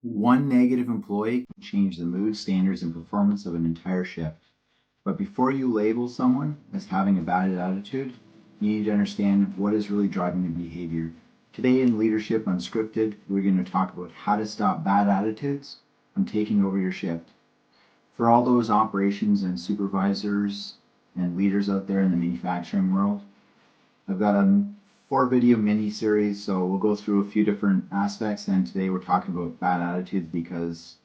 One negative employee can change the mood, standards, and performance of an entire shift. But before you label someone as having a bad attitude, you need to understand what is really driving the behavior. Today in Leadership Unscripted, we're going to talk about how to stop bad attitudes from taking over your shift. For all those operations and supervisors and leaders out there in the manufacturing world, I've got a 4 video mini series, so we'll go through a few different aspects. And today we're talking about bad attitudes because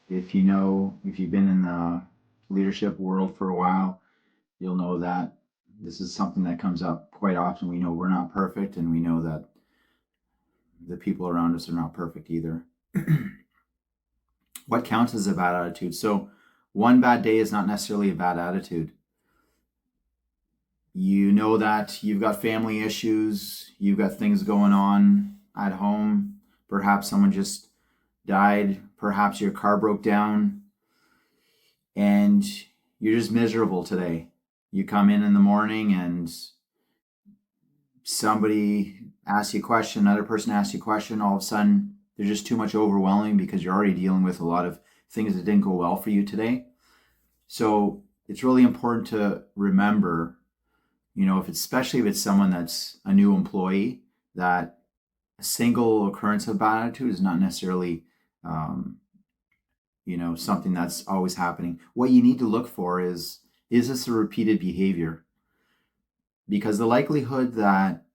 if you've been in the leadership world for a while, you'll know that this is something that comes up quite often. We know we're not perfect, and we know that the people around us are not perfect either. What counts as a bad attitude? So, one bad day is not necessarily a bad attitude. You know that you've got family issues, you've got things going on at home. Perhaps someone just died, perhaps your car broke down, and you're just miserable today. You come in the morning and somebody asks you a question, another person asks you a question, all of a sudden they're just too much overwhelming because you're already dealing with a lot of things that didn't go well for you today. So it's really important to remember, especially if it's someone that's a new employee, that a single occurrence of bad attitude is not necessarily something that's always happening. What you need to look for is this a repeated behavior? Because the likelihood that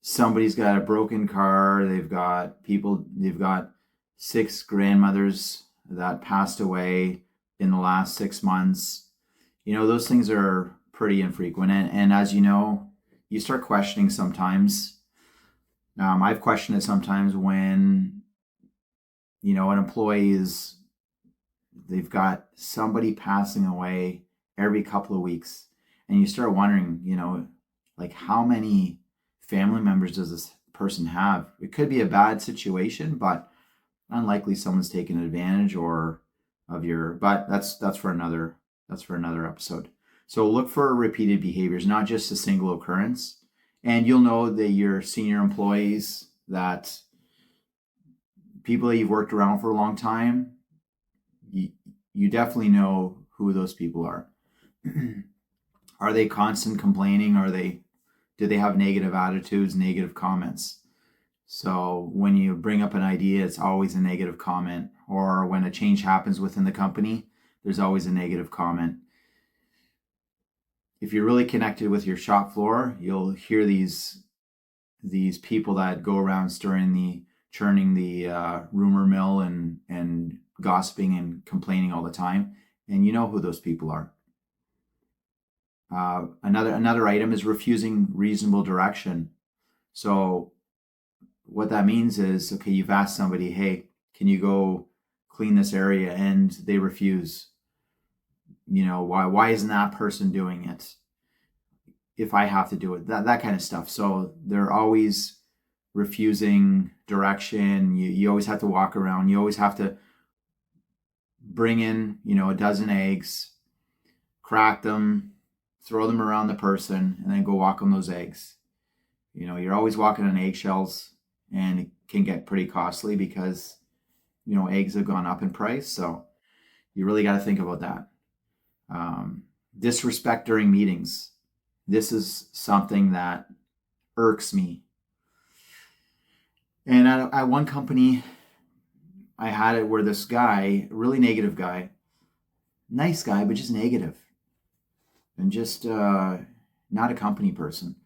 somebody's got a broken car, they've got 6 grandmothers that passed away in the last 6 months, those things are pretty infrequent. And as you know, you start questioning sometimes. I've questioned it sometimes when, an employee they've got somebody passing away every couple of weeks. And you start wondering, like how many family members does this person have? It could be a bad situation, but unlikely someone's taken advantage but that's for another episode. So look for repeated behaviors, not just a single occurrence. And you'll know that your senior employees, that people that you've worked around for a long time, you definitely know who those people are. Are they constant complaining? Do they have negative attitudes, negative comments? So when you bring up an idea, it's always a negative comment. Or when a change happens within the company, there's always a negative comment. If you're really connected with your shop floor, you'll hear these people that go around churning the rumor mill and gossiping and complaining all the time. And you know who those people are. Another item is refusing reasonable direction. So what that means is, okay, you've asked somebody, hey, can you go clean this area? And they refuse. Why isn't that person doing it if I have to do it? That kind of stuff. So they're always refusing direction. You always have to walk around. You always have to bring in, a dozen eggs, crack them, throw them around the person, and then go walk on those eggs. You're always walking on eggshells, and it can get pretty costly because, eggs have gone up in price. So you really got to think about that. Disrespect during meetings. This is something that irks me. And at one company, I had it where this guy, really negative guy, nice guy, but just negative. And just not a company person.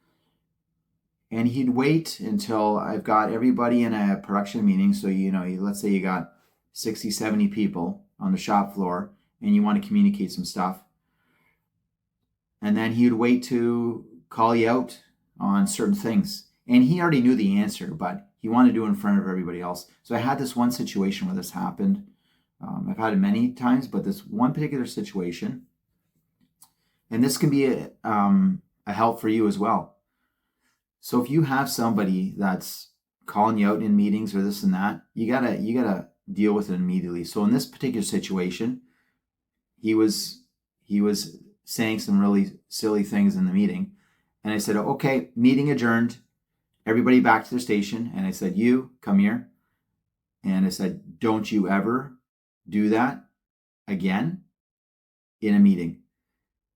And he'd wait until I've got everybody in a production meeting. So, let's say you got 60, 70 people on the shop floor and you want to communicate some stuff. And then he would wait to call you out on certain things. And he already knew the answer, but he wanted to do it in front of everybody else. So I had this one situation where this happened. I've had it many times, but this one particular situation, and this can be a help for you as well. So if you have somebody that's calling you out in meetings or this and that, you gotta deal with it immediately. So in this particular situation, he was saying some really silly things in the meeting, and I said, okay, meeting adjourned. Everybody back to their station. And I said, you come here. And I said, don't you ever do that again in a meeting.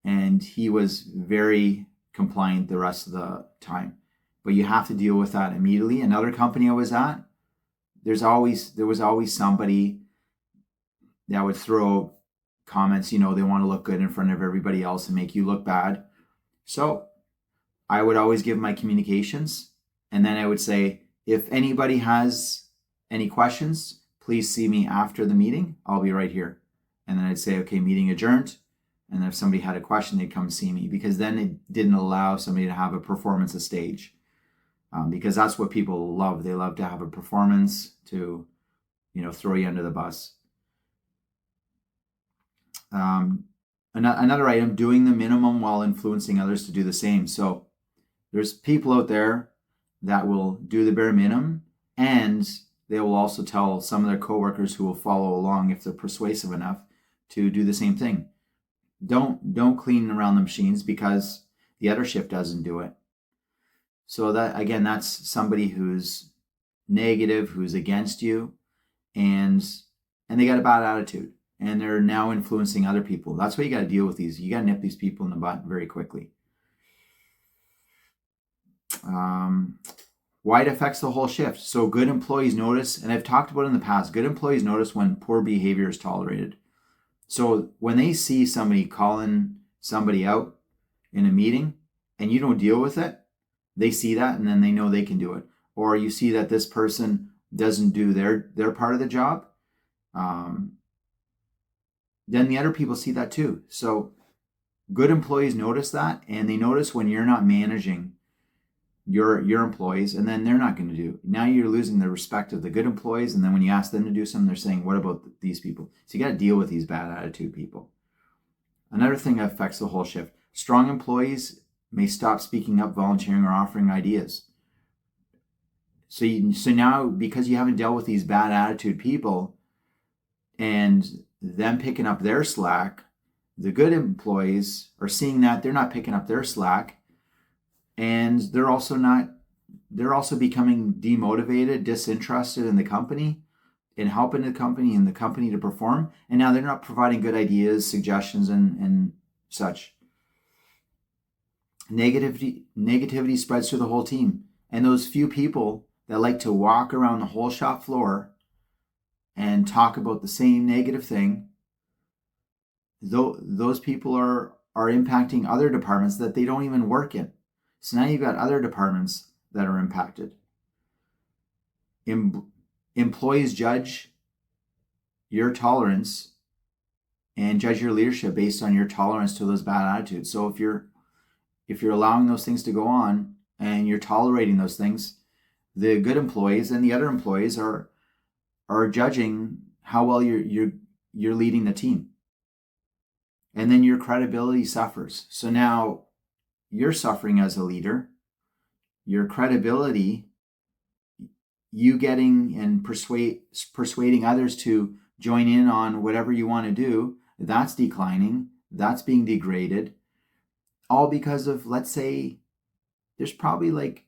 And he was very compliant the rest of the time. But you have to deal with that immediately. Another company I was at, there was always somebody that would throw comments, they want to look good in front of everybody else and make you look bad. So I would always give my communications, and then I would say, if anybody has any questions, please see me after the meeting. I'll be right here. And then I'd say, okay, meeting adjourned. And then if somebody had a question, they'd come see me, because then it didn't allow somebody to have a performance of stage. Because that's what people love. They love to have a performance to, throw you under the bus. Another item, doing the minimum while influencing others to do the same. So there's people out there that will do the bare minimum, and they will also tell some of their coworkers who will follow along, if they're persuasive enough, to do the same thing. Don't clean around the machines because the other shift doesn't do it. So that, again, that's somebody who's negative, who's against you, and they got a bad attitude, and they're now influencing other people. That's why you got to deal with these. You got to nip these people in the butt very quickly. Why it affects the whole shift. So good employees notice, and I've talked about it in the past, good employees notice when poor behavior is tolerated. So when they see somebody calling somebody out in a meeting and you don't deal with it, they see that, and then they know they can do it. Or you see that this person doesn't do their part of the job, then the other people see that too. So good employees notice that, and they notice when you're not managing your employees, and then they're not going to do. Now you're losing the respect of the good employees, and then when you ask them to do something, they're saying, what about these people? So you got to deal with these bad attitude people. Another thing that affects the whole shift, strong employees may stop speaking up, volunteering, or offering ideas. So now, because you haven't dealt with these bad attitude people and them picking up their slack, the good employees are seeing that they're not picking up their slack, and they're also becoming demotivated, disinterested in the company, in helping the company and the company to perform. And now they're not providing good ideas, suggestions, and such. Negativity spreads through the whole team. And those few people that like to walk around the whole shop floor and talk about the same negative thing, those people are impacting other departments that they don't even work in. So now you've got other departments that are impacted. Employees judge your tolerance and judge your leadership based on your tolerance to those bad attitudes. So if you're allowing those things to go on and you're tolerating those things, the good employees and the other employees are judging how well you're leading the team. And then your credibility suffers. So now you're suffering as a leader. Your credibility, you getting and persuading others to join in on whatever you want to do, that's declining. That's being degraded. All because of, let's say, there's probably like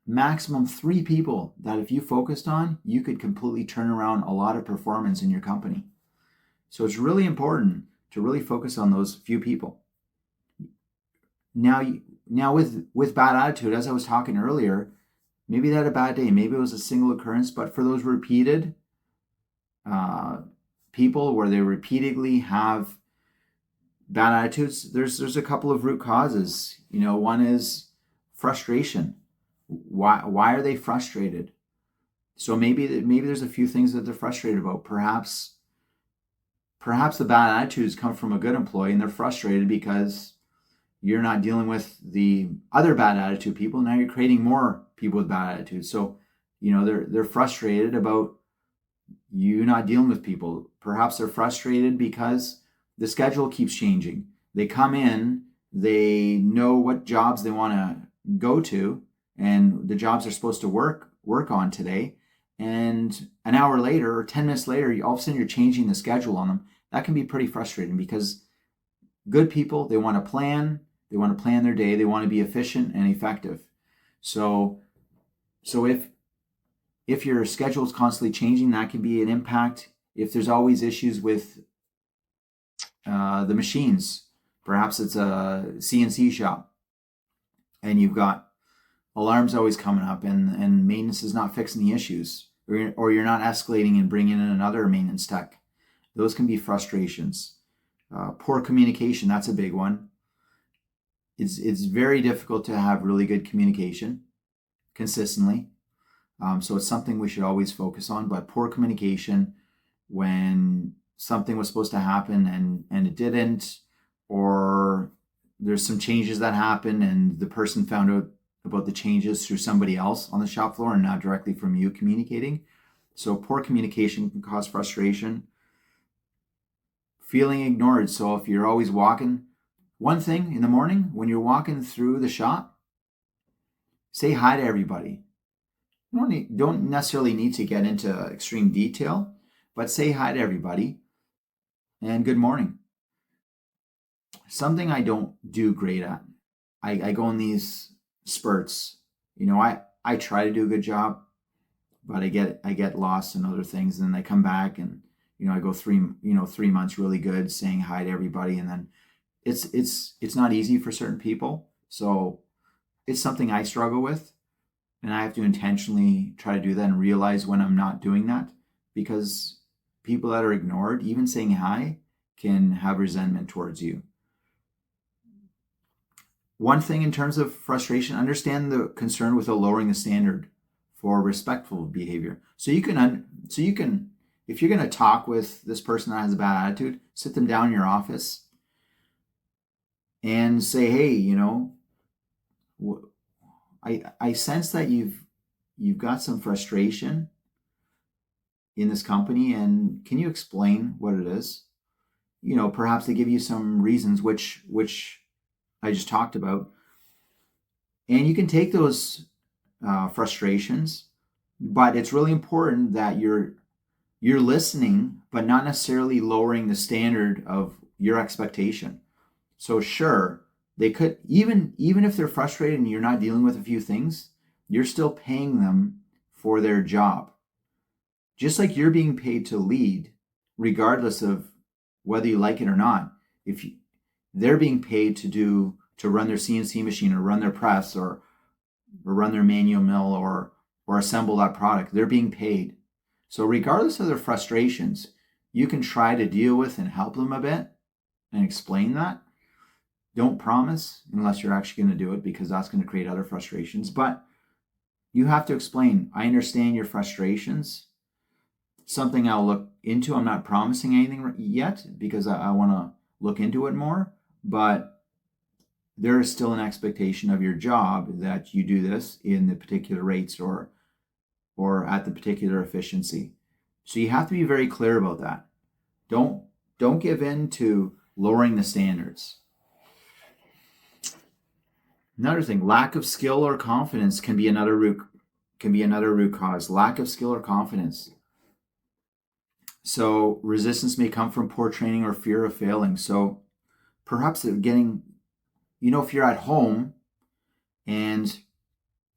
maximum 3 people that if you focused on, you could completely turn around a lot of performance in your company. So it's really important to really focus on those few people. Now with bad attitude, as I was talking earlier, maybe they had a bad day, maybe it was a single occurrence, but for those repeated people where they repeatedly have bad attitudes, there's a couple of root causes. One is frustration. Why are they frustrated? So maybe there's a few things that they're frustrated about. Perhaps the bad attitudes come from a good employee and they're frustrated because you're not dealing with the other bad attitude people. Now you're creating more people with bad attitudes. So, they're frustrated about you not dealing with people. Perhaps they're frustrated because the schedule keeps changing. They come in, they know what jobs they want to go to, and the jobs they're supposed to work on today. And an hour later or 10 minutes later, all of a sudden you're changing the schedule on them. That can be pretty frustrating because good people, they want to plan their day, they want to be efficient and effective. So If your schedule is constantly changing, that can be an impact. If there's always issues with the machines, perhaps it's a CNC shop and you've got alarms always coming up and maintenance is not fixing the issues, or you're not escalating and bringing in another maintenance tech. Those can be frustrations. Poor communication, that's a big one. It's very difficult to have really good communication consistently. So it's something we should always focus on. But poor communication when something was supposed to happen and it didn't, or there's some changes that happen and the person found out about the changes through somebody else on the shop floor and not directly from you communicating. So poor communication can cause frustration. Feeling ignored. So if you're always walking, one thing in the morning when you're walking through the shop, say hi to everybody. You don't necessarily need to get into extreme detail, but say hi to everybody and good morning. Something I don't do great at. I go in these spurts. I try to do a good job, but I get lost in other things, and then I come back and I go 3 months really good saying hi to everybody, and then it's not easy for certain people. So it's something I struggle with, and I have to intentionally try to do that and realize when I'm not doing that, because people that are ignored, even saying hi, can have resentment towards you. One thing in terms of frustration, understand the concern with lowering the standard for respectful behavior. So you can, if you're going to talk with this person that has a bad attitude, sit them down in your office and say, hey, I sense that you've got some frustration in this company, and can you explain what it is? Perhaps they give you some reasons, which I just talked about, and you can take those frustrations, but it's really important that you're listening, but not necessarily lowering the standard of your expectation. So sure, they could, even if they're frustrated and you're not dealing with a few things, you're still paying them for their job. Just like you're being paid to lead, regardless of whether you like it or not. They're being paid to run their CNC machine or run their press or run their manual mill or assemble that product. They're being paid. So regardless of their frustrations, you can try to deal with and help them a bit and explain that. Don't promise unless you're actually going to do it, because that's going to create other frustrations. But you have to explain, I understand your frustrations. Something I'll look into. I'm not promising anything yet because I want to look into it more. But there is still an expectation of your job that you do this in the particular rates or at the particular efficiency. So you have to be very clear about that. Don't give in to lowering the standards. Another thing, lack of skill or confidence can be another root cause. Lack of skill or confidence. So resistance may come from poor training or fear of failing. So perhaps getting, if you're at home and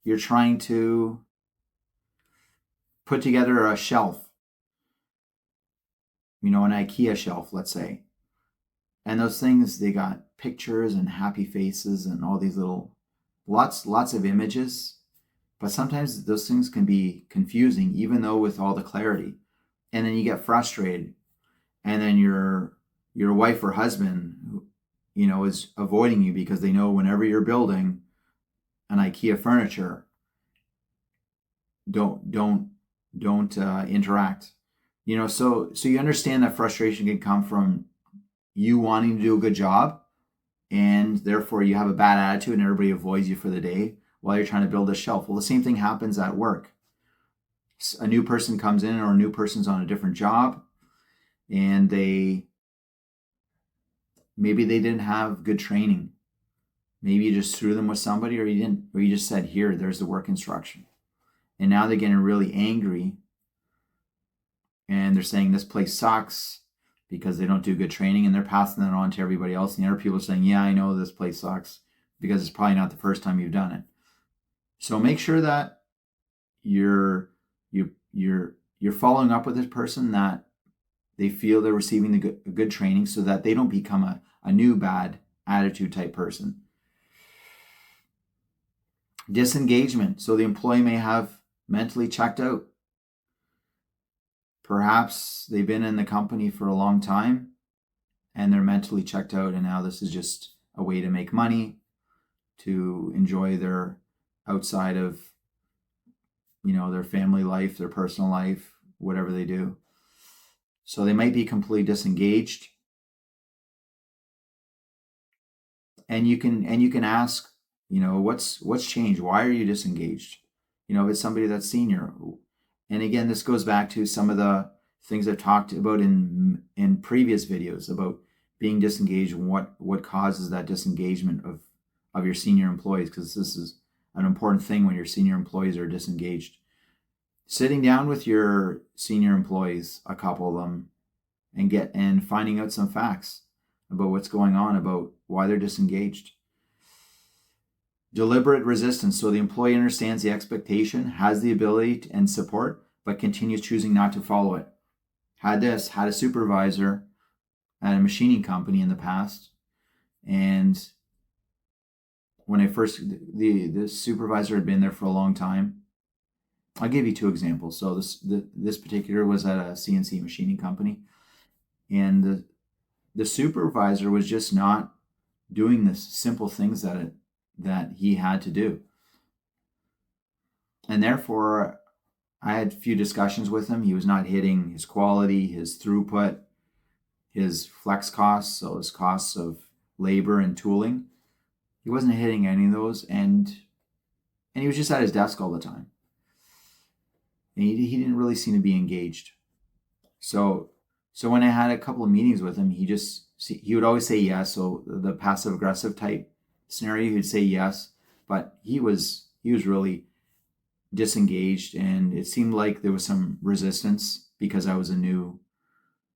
you're trying to put together a shelf, an IKEA shelf, let's say, and those things, they got pictures and happy faces and all these lots of images, but sometimes those things can be confusing, even though with all the clarity. And then you get frustrated, and then your wife or husband, is avoiding you because they know whenever you're building an IKEA furniture, don't interact. So you understand that frustration can come from you wanting to do a good job, and therefore you have a bad attitude and everybody avoids you for the day while you're trying to build a shelf. Well, the same thing happens at work. A new person comes in, or a new person's on a different job, and maybe they didn't have good training. Maybe you just threw them with somebody, or you just said, here, there's the work instruction. And now they're getting really angry, and they're saying this place sucks because they don't do good training, and they're passing that on to everybody else. And the other people are saying, yeah, I know this place sucks, because it's probably not the first time you've done it. So make sure that you're you're following up with this person that they feel they're receiving the good training so that they don't become a new bad attitude type person. Disengagement. So the employee may have mentally checked out. Perhaps they've been in the company for a long time and they're mentally checked out, and now this is just a way to make money, to enjoy their outside of, their family life, their personal life, whatever they do. So they might be completely disengaged. And you can ask, what's changed? Why are you disengaged? If it's somebody that's senior. And again, this goes back to some of the things I've talked about in previous videos about being disengaged and what causes that disengagement of your senior employees, because this is an important thing when your senior employees are disengaged. Sitting down with your senior employees, a couple of them, and finding out some facts about what's going on, about why they're disengaged. Deliberate resistance. So the employee understands the expectation, has the ability and support, but continues choosing not to follow it. Had a supervisor at a machining company in the past, and when the supervisor had been there for a long time. I'll give you two examples. So this particular was at a CNC machining company, and the supervisor was just not doing the simple things that he had to do. And therefore, I had a few discussions with him. He was not hitting his quality, his throughput, his flex costs, so his costs of labor and tooling. He wasn't hitting any of those, and he was just at his desk all the time. And he didn't really seem to be engaged. So when I had a couple of meetings with him, he would always say yes. So the passive aggressive type scenario, he'd say yes, but he was really disengaged, and it seemed like there was some resistance because I was a new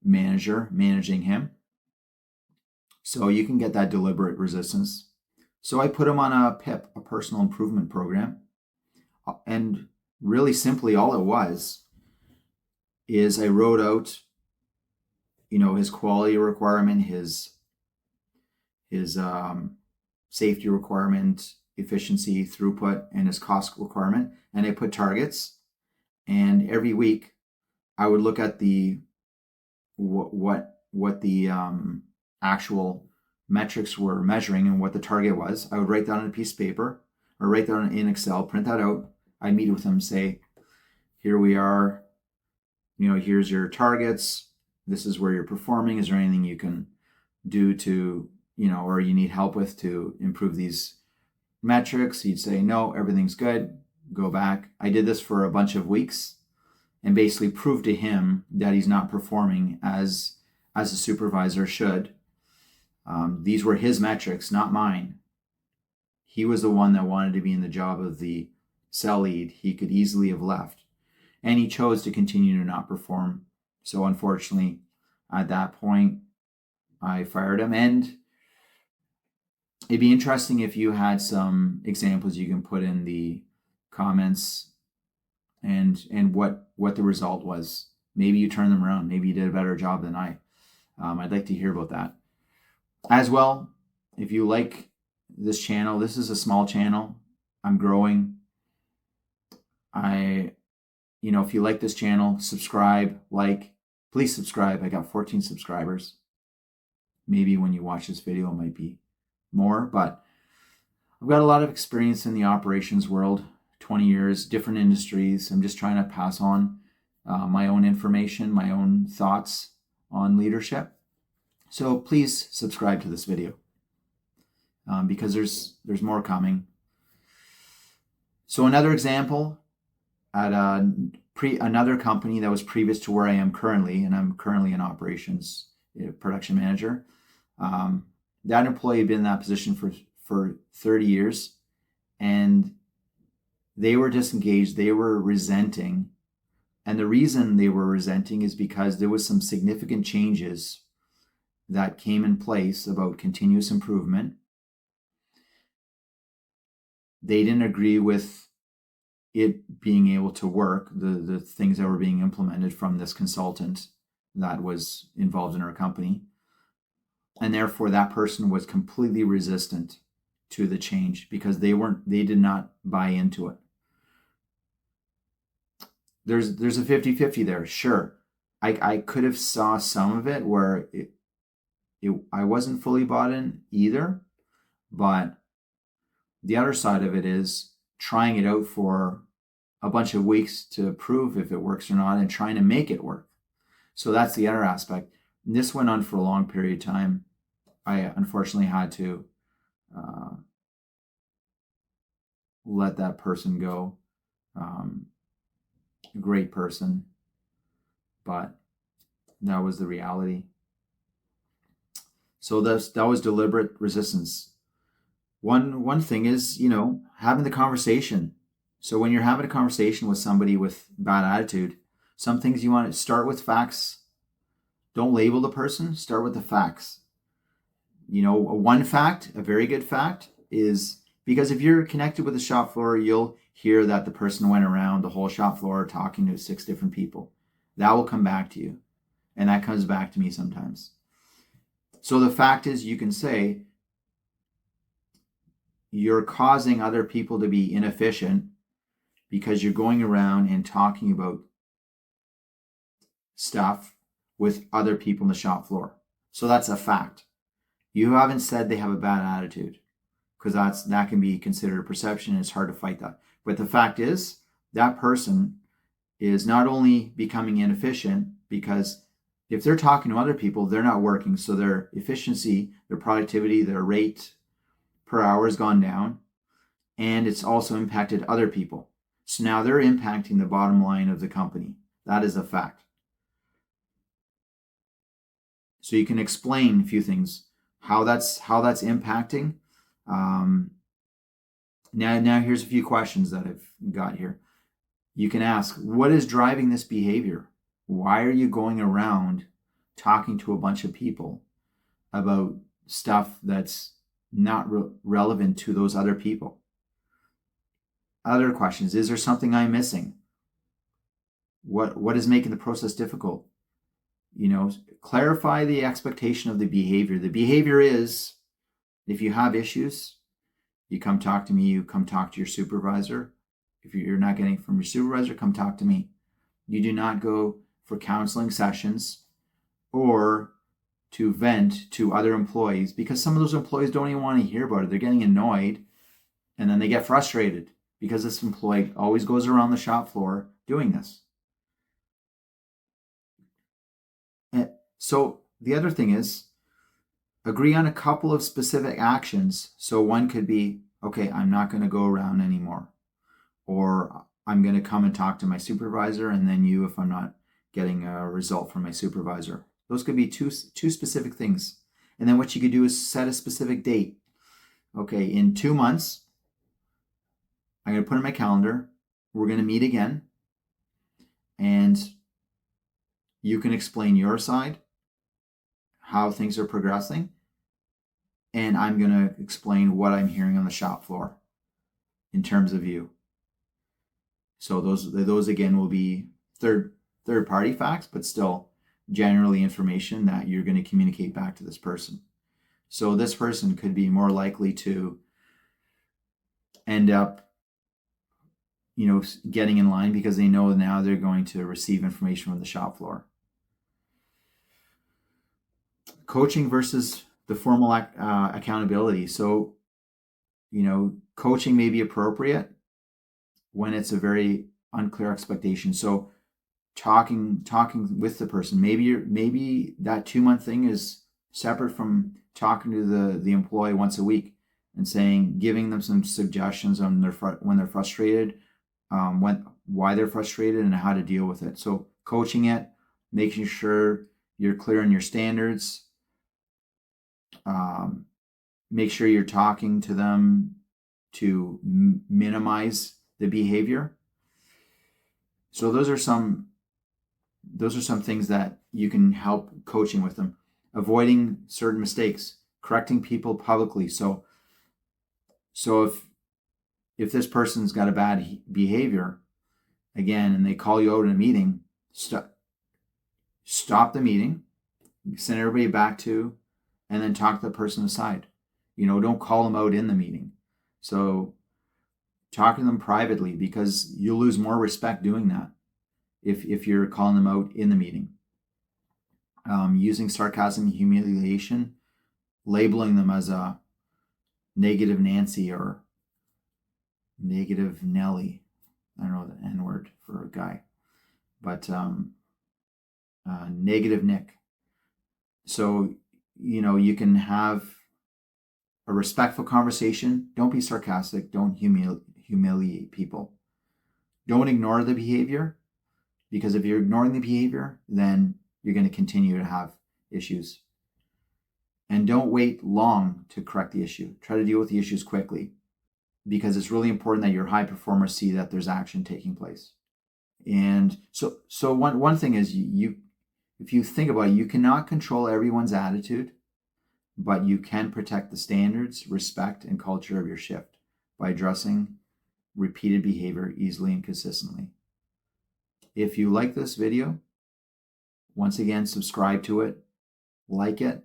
manager managing him. So you can get that deliberate resistance. So I put him on a PIP, a personal improvement program, and really simply all it was is I wrote out, his quality requirement, his safety requirement, efficiency, throughput, and his cost requirement. And I put targets. And every week I would look at what the actual metrics were measuring and what the target was. I would write that on a piece of paper or write that in Excel, print that out. I'd meet with him, say, here we are, here's your targets. This is where you're performing. Is there anything you can do to, or you need help with to improve these metrics? He'd say, no, everything's good. Go back. I did this for a bunch of weeks and basically proved to him that he's not performing as a supervisor should. These were his metrics, not mine. He was the one that wanted to be in the job of the cell lead. He could easily have left, and he chose to continue to not perform. So unfortunately, at that point, I fired him. And it'd be interesting if you had some examples you can put in the comments and what the result was. Maybe you turned them around. Maybe you did a better job than I. I'd like to hear about that. As well, if you like this channel, this is a small channel. I'm growing. If you like this channel, subscribe, please subscribe. I got 14 subscribers. Maybe when you watch this video, it might be more, but I've got a lot of experience in the operations world, 20 years, different industries. I'm just trying to pass on my own information, my own thoughts on leadership. So please subscribe to this video because there's more coming. So another example, at another company that was previous to where I am currently, and I'm currently an operations production manager. That employee had been in that position for 30 years, and they were disengaged. They were resenting, and the reason they were resenting is because there was some significant changes that came in place about continuous improvement. They didn't agree with it being able to work, the things that were being implemented from this consultant that was involved in our company. And therefore that person was completely resistant to the change because they did not buy into it. There's a 50-50 there, sure. I could have saw some of it where I wasn't fully bought in either, but the other side of it is trying it out for a bunch of weeks to prove if it works or not and trying to make it work. So that's the other aspect. And this went on for a long period of time. I unfortunately had to let that person go. Great person, but that was the reality. So that was deliberate resistance. One thing is, having the conversation. So when you're having a conversation with somebody with bad attitude, some things you want to start with facts. Don't label the person, start with the facts. One fact, a very good fact, is because if you're connected with the shop floor, you'll hear that the person went around the whole shop floor talking to 6 different people. That will come back to you. And that comes back to me sometimes. So the fact is, you can say, you're causing other people to be inefficient because you're going around and talking about stuff with other people in the shop floor. So that's a fact. You haven't said they have a bad attitude, because that can be considered a perception and it's hard to fight that. But the fact is, that person is not only becoming inefficient because if they're talking to other people, they're not working. So their efficiency, their productivity, their rate per hour has gone down, and it's also impacted other people. So now they're impacting the bottom line of the company. That is a fact. So you can explain a few things, how that's impacting. Now here's a few questions that I've got here. You can ask, what is driving this behavior? Why are you going around talking to a bunch of people about stuff that's not relevant to those other people? Other questions, is there something I'm missing? What is making the process difficult? Clarify the expectation of the behavior. The behavior is, if you have issues, you come talk to me, you come talk to your supervisor. If you're not getting it from your supervisor, come talk to me. You do not go for counseling sessions or to vent to other employees, because some of those employees don't even want to hear about it. They're getting annoyed, and then they get frustrated because this employee always goes around the shop floor doing this. And so the other thing is, agree on a couple of specific actions. So one could be, okay, I'm not going to go around anymore. Or I'm going to come and talk to my supervisor, and then you if I'm not getting a result from my supervisor. Those could be two specific things. And then what you could do is set a specific date. Okay, in 2 months, I'm going to put in my calendar, we're going to meet again, and you can explain your side, how things are progressing, and I'm going to explain what I'm hearing on the shop floor in terms of you. So those again will be third party facts, but still generally information that you're going to communicate back to this person. So this person could be more likely to end up getting in line because they know now they're going to receive information from the shop floor. Coaching versus the formal accountability. So, coaching may be appropriate when it's a very unclear expectation. So talking with the person, maybe that 2-month thing is separate from talking to the employee once a week and giving them some suggestions on when they're frustrated, why they're frustrated, and how to deal with it. So coaching it, making sure you're clear on your standards, make sure you're talking to them to minimize the behavior. So those are some things that you can help coaching with them. Avoiding certain mistakes, correcting people publicly. So if this person's got a bad behavior, again, and they call you out in a meeting, stop the meeting, send everybody back to, and then talk to the person aside. Don't call them out in the meeting. So talk to them privately, because you'll lose more respect doing that if you're calling them out in the meeting. Using sarcasm and humiliation, labeling them as a negative Nancy or negative Nelly. I don't know the N word for a guy, but negative Nick. So, you can have a respectful conversation. Don't be sarcastic. Don't humiliate people. Don't ignore the behavior, because if you're ignoring the behavior, then you're going to continue to have issues. And don't wait long to correct the issue. Try to deal with the issues quickly, because it's really important that your high performers see that there's action taking place. And so one thing is, if you think about it, you cannot control everyone's attitude, but you can protect the standards, respect, and culture of your shift by addressing repeated behavior easily and consistently. If you like this video, once again, subscribe to it, like it,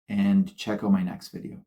and check out my next video.